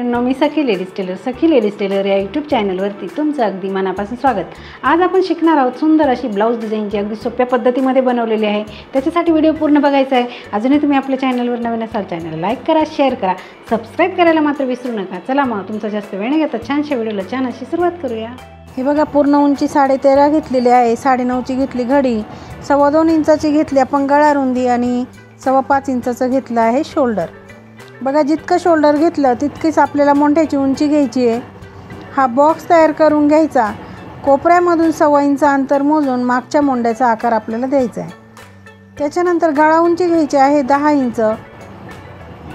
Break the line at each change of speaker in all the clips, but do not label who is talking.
मी सखी ladies tailor या YouTube चॅनलवरती तुमचं अगदी मनापासून स्वागत। आज आपण शिकणार आहोत सुंदर अशी ब्लाऊज डिझाईन जी अगदी सोप्या पद्धतीमध्ये बनवलेली आहे। त्याच्यासाठी व्हिडिओ पूर्ण बघायचा आहे। अजूनही तुम्ही आपल्या चॅनलवर नवीन असाल चॅनल लाईक करा, शेअर करा, सबस्क्राईब करायला मात्र विसरू नका। चला मग तुमचा जास्त वेळ न घेता छानशा व्हिडिओला छान अशी सुरुवात करूया।
हे बघा, पूर्ण उंची 13.5 घेतलेली आहे। 9.5ची घेतली घडी, 2.25 इंचाची घेतली आपण गळा रुंदी आणि 5.25 इंचाचं घेतलं आहे शोल्डर। बघा, जितकं शोल्डर घेतलं तितकीच आपल्याला मोंढ्याची उंची घ्यायची आहे। हा बॉक्स तयार करून घ्यायचा। कोपऱ्यामधून 1.25 इंच अंतर मोजून मागच्या मोंढ्याचा आकार आपल्याला द्यायचा आहे। त्याच्यानंतर गळा उंची घ्यायची आहे 10 इंच,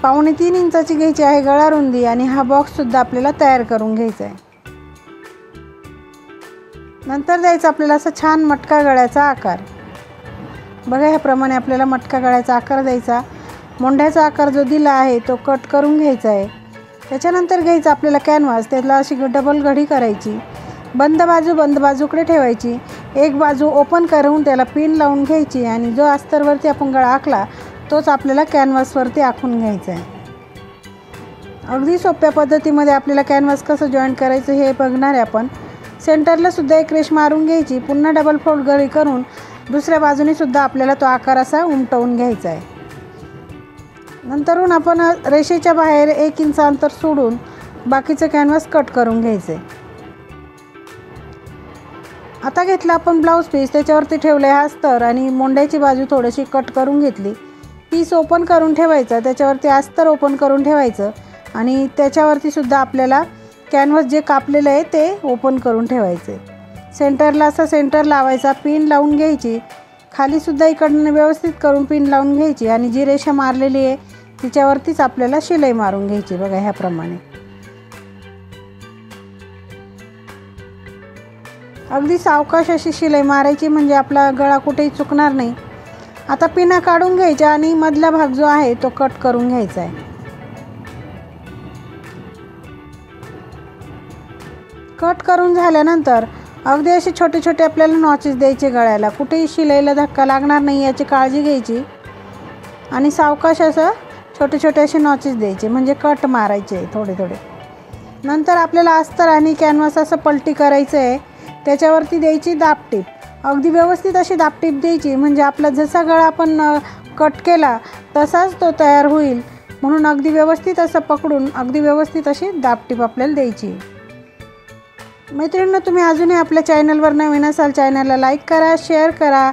2.25 इंचाची घ्यायची आहे गळा रुंदी आणि हा बॉक्स सुद्धा आपल्याला तयार करून घ्यायचा आहे। नंतर द्यायचा आपल्याला असा छान मटका गळ्याचा आकार। बघा, ह्याप्रमाणे आपल्याला मटका गळ्याचा आकार द्यायचा। मोंढ्याचा आकार जो दिला आहे तो कट करून घ्यायचा आहे। त्याच्यानंतर घ्यायचा आपल्याला कॅनव्हास, त्याला अशी डबल घडी करायची। बंद बाजूकडे ठेवायची। एक बाजू ओपन करून त्याला पिन लावून घ्यायची आणि जो अस्तरवरती आपण गळा आखला तोच आपल्याला कॅनव्हासवरती आखून घ्यायचा आहे। अगदी सोप्या पद्धतीमध्ये आपल्याला कॅनव्हास कसं जॉईंट करायचं हे बघणार आहे आपण। सेंटरला सुद्धा एक रेष मारून घ्यायची। पुन्हा डबल फोल्ड घडी करून दुसऱ्या बाजूने सुद्धा आपल्याला तो आकार असा उमटवून घ्यायचा आहे। नंतरून आपण रेषेच्या बाहेर 1 इंच अंतर सोडून बाकीचं कॅनव्हास कट करून घ्यायचं आहे। आता घेतला आपण ब्लाऊज पीस, त्याच्यावरती ठेवलं आहे अस्तर आणि मोंढ्याची बाजू थोडीशी कट करून घेतली। पीस ओपन करून ठेवायचं, त्याच्यावरती अस्तर ओपन करून ठेवायचं आणि त्याच्यावरती सुद्धा आपल्याला कॅनव्हास जे कापलेलं आहे ते ओपन करून ठेवायचे। सेंटरला असा सेंटर लावायचा, पिन लावून घ्यायची। खालीसुद्धा इकडनं व्यवस्थित करून पिन लावून घ्यायची आणि जी रेषा मारलेली आहे तिच्यावरतीच आपल्याला शिलाई मारून घ्यायची। बघा, ह्याप्रमाणे अगदी सावकाश अशी शिलाई मारायची म्हणजे आपला गळा कुठेही चुकणार नाही। आता पिना काढून घ्यायच्या आणि मधला भाग जो आहे तो कट करून घ्यायचा आहे। कट करून झाल्यानंतर अगदी असे छोटे छोटे आपल्याला नॉचेस द्यायचे गळ्याला। कुठेही शिलाईला धक्का लागणार नाही याची काळजी घ्यायची आणि सावकाश असं छोटे छोटे असे नॉचेस द्यायचे म्हणजे कट मारायचे थोडे थोडे। नंतर आपल्याला अस्तर आणि कॅनव्हास असं पलटी करायचं आहे। त्याच्यावरती द्यायची दाबटीप। अगदी व्यवस्थित अशी दाबटीप द्यायची म्हणजे आपला जसा गळा आपण कट केला तसाच तो तयार होईल, म्हणून अगदी व्यवस्थित असं पकडून अगदी व्यवस्थित अशी दाबटीप आपल्याला द्यायची। मैत्रिणींनो, तुम्ही अजूनही आपल्या चॅनलवर नवीन असाल चॅनलला लाईक करा, शेअर करा,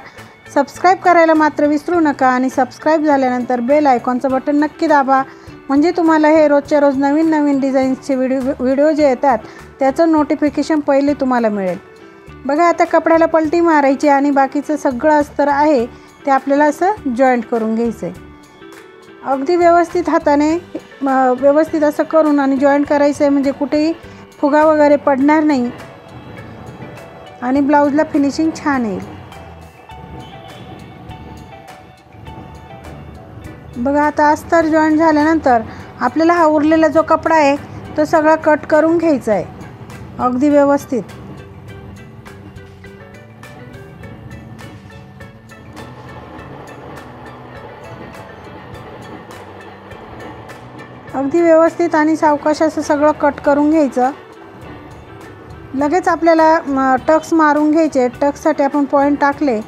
सबस्क्राईब करायला मात्र विसरू नका आणि सबस्क्राईब झाल्यानंतर बेल आयकॉनचं बटन नक्की दाबा म्हणजे तुम्हाला हे रोजच्या रोज नवीन नवीन डिझाईन्सचे व्हिडिओ जे येतात त्याचं नोटिफिकेशन पहिले तुम्हाला मिळेल। बघा, आता कपड्याला पलटी मारायची आणि बाकीचं सगळं अस्तर आहे ते आपल्याला असं जॉईंट करून घ्यायचं आहे। अगदी व्यवस्थित हाताने व्यवस्थित असं करून आणि जॉईंट करायचं आहे म्हणजे कुठेही फुगा वगैरे पडणार नाही आणि ब्लाऊजला फिनिशिंग छान येईल। बघा, आता अस्तर जॉईंट झाल्यानंतर आपल्याला हा उरलेला जो कपडा आहे तो सगळा कट करून घ्यायचा आहे अगदी व्यवस्थित। अगदी व्यवस्थित आणि सावकाश असं सगळं कट करून घ्यायचं। लगेच आपल्याला टक्स मारून घ्यायचे। टक्ससाठी आपण पॉईंट टाकले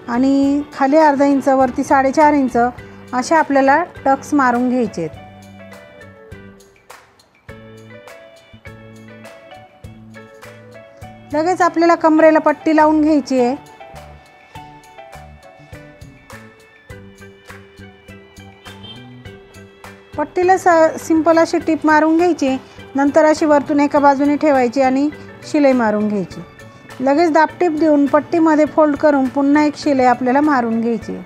आणि खाली अर्धा इंच वरती 4.5 इंच असे आपल्याला टक्स मारून घ्यायचे। लगेच आपल्याला कमरेला पट्टी लावून घ्यायची आहे। पट्टीला सिंपल अशी टीप मारून घ्यायची। नंतर अशी वरतून एका बाजूने ठेवायची आणि शिलाई मारून घ्यायची। लगेच दाबटीप देऊन पट्टीमध्ये फोल्ड करून पुन्हा एक शिलाई आपल्याला मारून घ्यायची।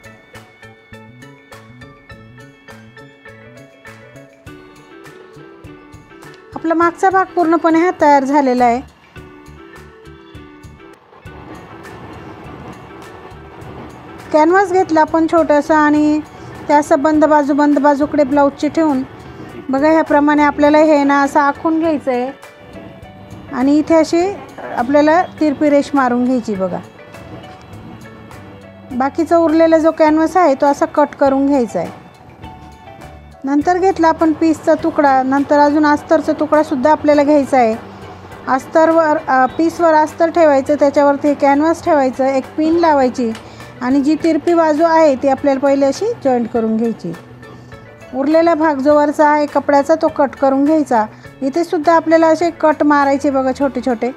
आपला मागचा भाग पूर्णपणे हा तयार झालेला आहे। कॅनव्हास घेतला आपण छोटासा आणि त्या असं बंद बाजूकडे ब्लाऊजची ठेवून बघा, ह्याप्रमाणे आपल्याला हे ना असं आखून घ्यायचं आहे आणि इथे अशी आपल्याला तिरपी रेष मारून घ्यायची। बघा, बाकीचा उरलेला जो कॅनव्हास आहे तो असा कट करून घ्यायचा आहे। नंतर घेतला आपण पीसचा तुकडा, नंतर अजून अस्तरचा तुकडासुद्धा आपल्याला घ्यायचा आहे. अस्तरवर पीसवर अस्तर ठेवायचं, त्याच्यावरती कॅनव्हास ठेवायचं, एक पिन लावायची आणि जी तिरपी बाजू आहे ती आपल्याला पहिले अशी जॉईंट करून घ्यायची. उरलेला भाग जो वरचा आहे कपड्याचा तो कट करून घ्यायचा. इथे सुद्धा आपल्याला असे कट मारायचे बघा छोटे छोटे,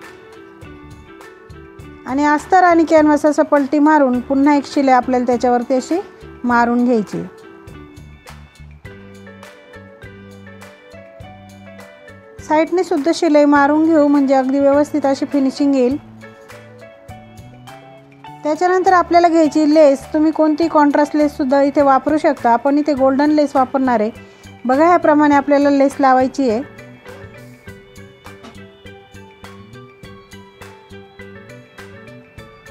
आणि अस्तर आणि कॅनव्हास असं पलटी मारून पुन्हा एक शिलाई आपल्याला त्याच्यावरती अशी मारून घ्यायची. साईडने सुद्धा शिलाई मारून घेऊ म्हणजे अगदी व्यवस्थित अशी फिनिशिंग येईल. त्याच्यानंतर आपल्याला घ्यायची लेस. तुम्ही कोणती कॉन्ट्रास्ट लेससुद्धा इथे वापरू शकता. आपण इथे गोल्डन लेस वापरणार आहे. बघा ह्याप्रमाणे आपल्याला लेस लावायची आहे.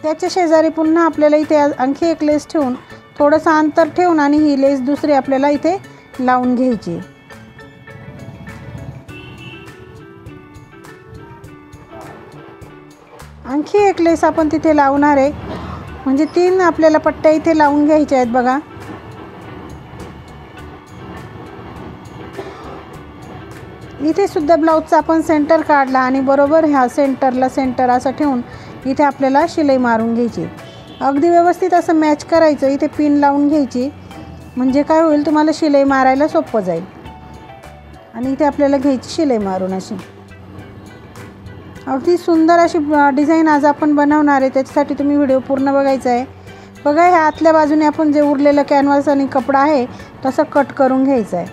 त्याच्या शेजारी पुन्हा आपल्याला इथे आणखी एक लेस ठेवून थोडंसं अंतर ठेवून आणि ही लेस दुसरी आपल्याला इथे लावून घ्यायची. आणखी एक लेस आपण तिथे लावणार आहे, म्हणजे 3 आपल्याला पट्ट्या इथे लावून घ्यायच्या आहेत बघा. इथे सुद्धा ब्लाऊजचा आपण सेंटर काढला आणि बरोबर ह्या सेंटरला सेंटर असं ठेवून इथे आपल्याला शिलाई मारून घ्यायची. अगदी व्यवस्थित असं मॅच करायचं. इथे पिन लावून घ्यायची म्हणजे काय होईल, तुम्हाला शिलाई मारायला सोपं जाईल. आणि इथे आपल्याला घ्यायची शिलाई मारून अशी. अगदी सुंदर अशी डिझाईन आज आपण बनवणार आहे, त्याच्यासाठी तुम्ही व्हिडिओ पूर्ण बघायचा आहे. बघा ह्या आतल्या बाजूने आपण जे उरलेलं कॅनव्हास आणि कपडा आहे तसं कट करून घ्यायचं आहे.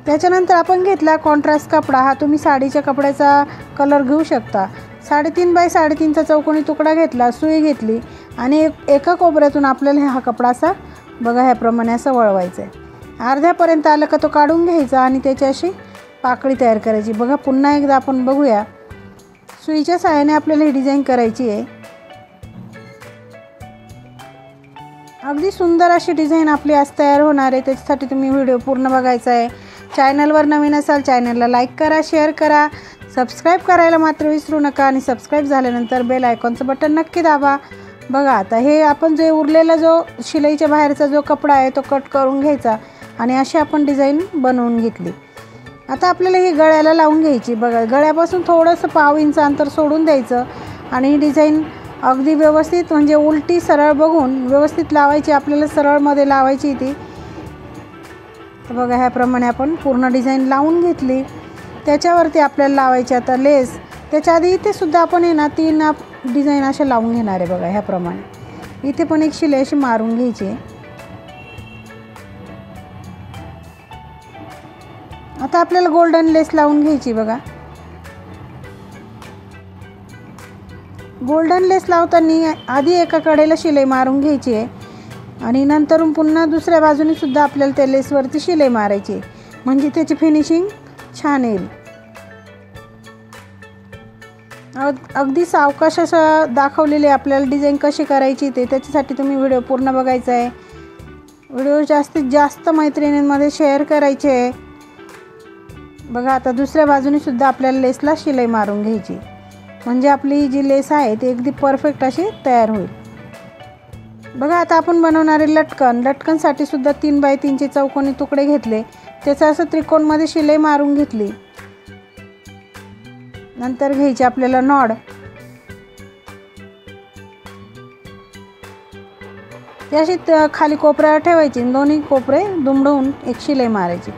त्याच्यानंतर आपण घेतला कॉन्ट्रास्ट कपडा. हा तुम्ही साडीच्या कपड्याचा कलर घेऊ शकता. 3.5 बाय 3.5चा चौकोनी तुकडा घेतला, सुई घेतली आणि एका कोपऱ्यातून आपल्याला हा कपडा असा बघा ह्याप्रमाणे असं वळवायचा आहे. अर्ध्यापर्यंत आलं का तो काढून घ्यायचा आणि त्याची अशी पाकळी तयार करायची. बघा पुन्हा एकदा आपण बघूया. सुईच्या सहाय्याने आपल्याला ही डिझाईन करायची आहे. अगदी सुंदर अशी डिझाईन आपली आज तयार होणार आहे. त्याच्यासाठी तुम्ही व्हिडिओ पूर्ण बघायचा आहे. चॅनलवर नवीन असाल चॅनलला लाईक करा, शेअर करा, सबस्क्राईब करायला मात्र विसरू नका आणि सबस्क्राईब झाल्यानंतर बेल आयकॉनचं बटन नक्की दाबा. बघा आता हे आपण जे उरलेला जो शिलाईच्या बाहेरचा जो कपडा आहे तो कट करून घ्यायचा आणि अशी आपण डिझाईन बनवून घेतली. आता आपल्याला ही गळ्याला लावून घ्यायची. बघा गळ्यापासून थोडंसं 1/2 इंच अंतर सोडून द्यायचं आणि ही डिझाईन अगदी व्यवस्थित म्हणजे उलटी सरळ बघून व्यवस्थित लावायची. आपल्याला सरळमध्ये लावायची ती. तर बघा ह्याप्रमाणे आपण पूर्ण डिझाईन लावून घेतली. त्याच्यावरती आपल्याला लावायची आता लेस. त्याच्या आधी इथे सुद्धा आपण आहे ना 3 डिझाईन अशा लावून घेणार आहे. बघा ह्याप्रमाणे इथे पण एक शिलाई अशी मारून घ्यायची. आता आपल्याला गोल्डन लेस लावून घ्यायची. बघा गोल्डन लेस लावताना आधी एका कडेला शिलाई मारून घ्यायची आहे आणि नंतरून पुन्हा दुसऱ्या बाजूने सुद्धा आपल्याला त्या लेसवरती शिलाई मारायची म्हणजे त्याची फिनिशिंग छान येईल. अगदी सावकाश असं दाखवलेली आपल्याला डिझाईन कशी करायची ते. त्याच्यासाठी तुम्ही व्हिडिओ पूर्ण बघायचा आहे. व्हिडिओ जास्तीत जास्त मैत्रिणींमध्ये शेअर करायचे आहे. बघा आता दुसऱ्या बाजूने सुद्धा आपल्याला लेसला शिलाई मारून घ्यायची म्हणजे आपली जी लेस आहे ती अगदी परफेक्ट अशी तयार होईल. बघा आता आपण बनवणारे लटकन. लटकनसाठी सुद्धा 3 बाय 3चे चौकोनी तुकडे घेतले. त्याचं असं त्रिकोणमध्ये शिलाई मारून घेतली. नंतर घ्यायची आपल्याला नॉड. ती अशी खाली कोपऱ्यावर ठेवायची. दोन्ही कोपरे दुमडवून एक शिलाई मारायची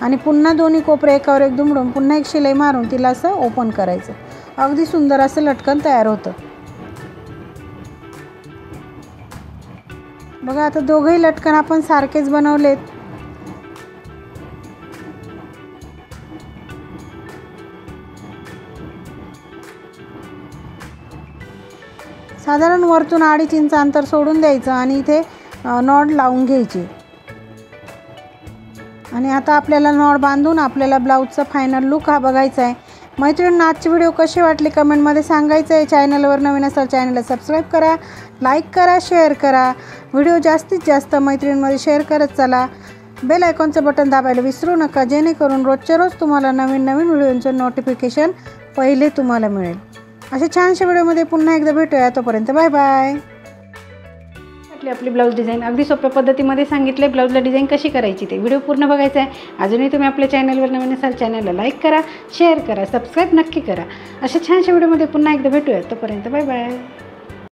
आणि पुन्हा दोन्ही कोपरे एकावर एक दुमडून पुन्हा एक शिलाई मारून तिला असं ओपन करायचं. अगदी सुंदर असं लटकन तयार होतं. बघा आता दोघंही लटकन आपण सारखेच बनवलेत. साधारण वरतून 2.5 इंच अंतर सोडून द्यायचं आणि इथे नॉड लावून घ्यायची. आणि आता आपल्याला नॉड बांधून आपल्याला ब्लाऊजचा फायनल लुक हा बघायचा आहे. मैत्रिणींना आजची व्हिडिओ कशी वाटली कमेंटमध्ये सांगायचं आहे. चॅनलवर नवीन असाल चॅनलला सबस्क्राईब करा, लाईक करा, शेअर करा. व्हिडिओ जास्तीत जास्त मैत्रिणींमध्ये शेअर करत चला. बेल आयकॉनचं बटन दाबायला विसरू नका जेणेकरून रोजच्या रोज तुम्हाला नवीन नवीन व्हिडिओचं नोटिफिकेशन पहिले तुम्हाला मिळेल. अशा छानशा व्हिडिओमध्ये पुन्हा एकदा भेटूया. तोपर्यंत बाय बाय.
आपली ब्लाऊज डिझाईन अगदी सोप्या पद्धतीमध्ये सांगितले. ब्लाऊजला डिझाईन कशी करायची ते व्हिडिओ पूर्ण बघायचा आहे. अजूनही तुम्ही आपल्या चॅनलवर नवीन असाल चॅनलला लाईक करा, शेअर करा, सबस्क्राईब नक्की करा. अशा छानशा व्हिडिओमध्ये पुन्हा एकदा भेटूया. तोपर्यंत बाय बाय.